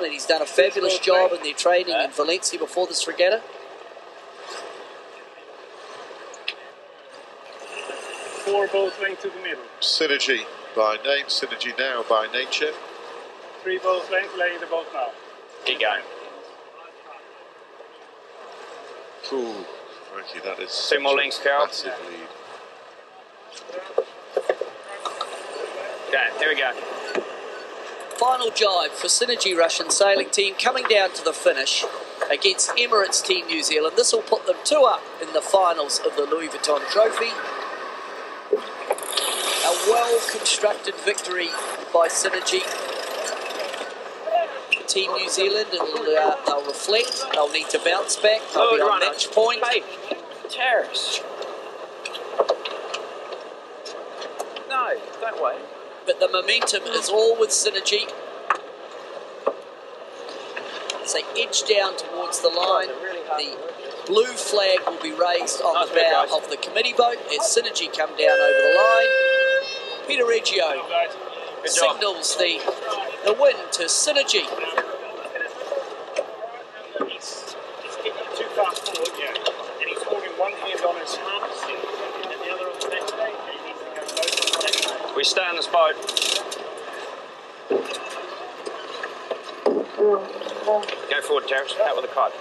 and he's done a fabulous job in their training in Valencia before this regatta. Four both length to the middle. Synergy by name, Synergy now by nature. Three both length, laying the boat now. Keep going. Cool. Frankie, that is Two more links, Carol. massive lead. Okay, here we go. Final jibe for Synergy Russian sailing team coming down to the finish against Emirates Team New Zealand. This will put them 2 up in the finals of the Louis Vuitton Trophy. A well-constructed victory by Synergy. Team New Zealand, they'll reflect, they'll need to bounce back, they'll be on match point. Hey, Terrace. No, don't wait. But the momentum is all with Synergy. As they edge down towards the line, the blue flag will be raised on the bow of the committee boat as Synergy come down over the line. Peter Reggio signals the win to Synergy. He's getting too fast forward, and he's holding one hand on his harness and the other on the back leg. He needs to go both on the back leg. We stay on this boat. Go forward, Terrace. Out with the kite.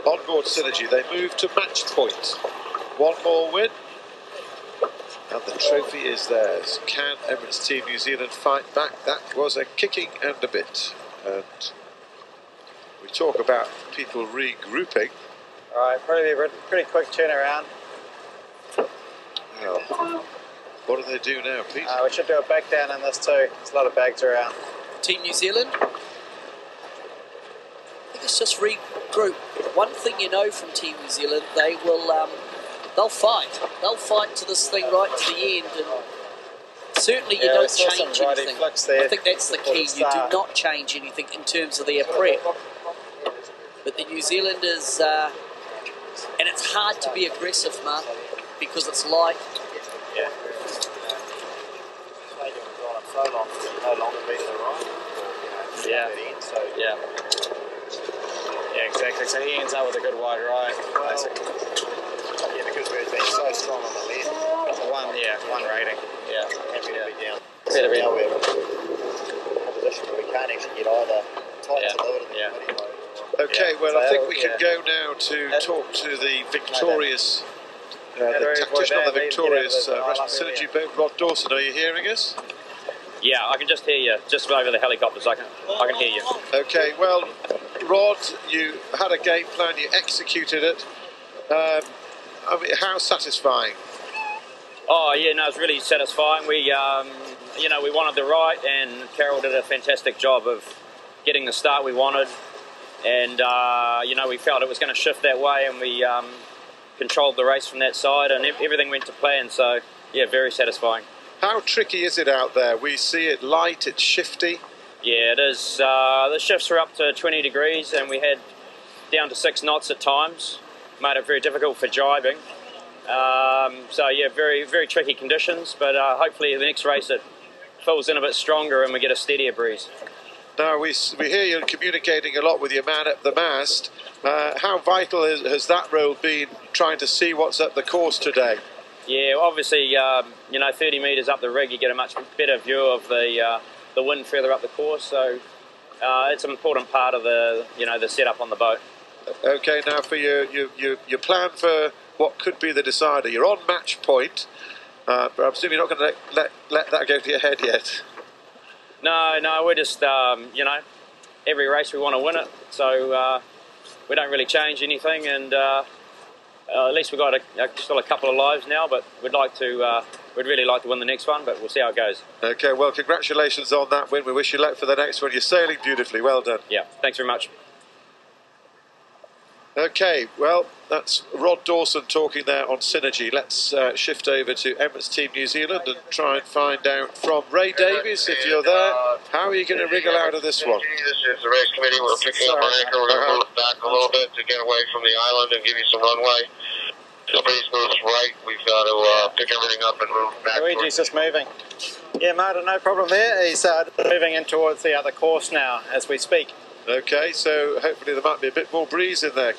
On board Synergy, they move to match point. One more win, and the trophy is theirs. Can Emirates Team New Zealand fight back? That was a kicking and a bit. And we talk about people regrouping. All right, probably a pretty quick turnaround. Well, what do they do now, Pete? We should do a back down in this too. There's a lot of bags around. Team New Zealand, I think it's just regroup. One thing you know from Team New Zealand, they will, they'll fight. They'll fight to this thing right to the end, and certainly you don't change anything. I think that's the key. You do not change anything in terms of their prep. But the New Zealanders, and it's hard to be aggressive, Mark, because it's light. Yeah. So long, no longer be the right. Yeah. Yeah. Yeah, exactly. So he ends up with a good wide right. Yeah, because we've been so strong on the left. One rating. Yeah. Happy to be down. Happy to be now we're in a position where we can't actually get either tight to lower than the committee boat. Okay, well, I think we can go now to talk to the victorious, the tactician on the victorious Russian Synergy boat, Rod Dawson. Are you hearing us? Yeah, I can just hear you. Just over the helicopters, I can hear you. Okay, well, Rod, you had a game plan, you executed it. I mean, how satisfying? Oh yeah, no, it's really satisfying. We, we wanted the right, and Carol did a fantastic job of getting the start we wanted. And we felt it was going to shift that way, and we controlled the race from that side, and everything went to plan. So yeah, very satisfying. How tricky is it out there? We see it light, it's shifty. Yeah, it is. The shifts were up to 20 degrees, and we had down to 6 knots at times. Made it very difficult for jibing. So yeah, very, very tricky conditions, but hopefully the next race it fills in a bit stronger and we get a steadier breeze. Now we hear you communicating a lot with your man at the mast. How vital has that role been, trying to see what's up the course today? Yeah, obviously, 30 metres up the rig, you get a much better view of the wind further up the course. So it's an important part of the setup on the boat. Okay, now for your plan for what could be the decider. You're on match point, but I'm assuming you're not going to let that go to your head yet. No, we're just, every race we want to win it, so we don't really change anything, and at least we've got still a couple of lives now, but we'd really like to win the next one, but we'll see how it goes. Okay, well, congratulations on that win. We wish you luck for the next one. You're sailing beautifully. Well done. Yeah, thanks very much. Okay, well, that's Rod Dawson talking there on Synergy. Let's shift over to Emirates Team New Zealand and try and find out from Ray Davies, if you're there, how are you going to wriggle out of this one? This is the race committee. We're picking up our anchor. We're going to move back a little bit to get away from the island and give you some runway. The breeze moves right. We've got to pick everything up and move back. Luigi's just moving. Yeah, Martin, no problem there. He's moving in towards the other course now as we speak. Okay, so hopefully there might be a bit more breeze in there.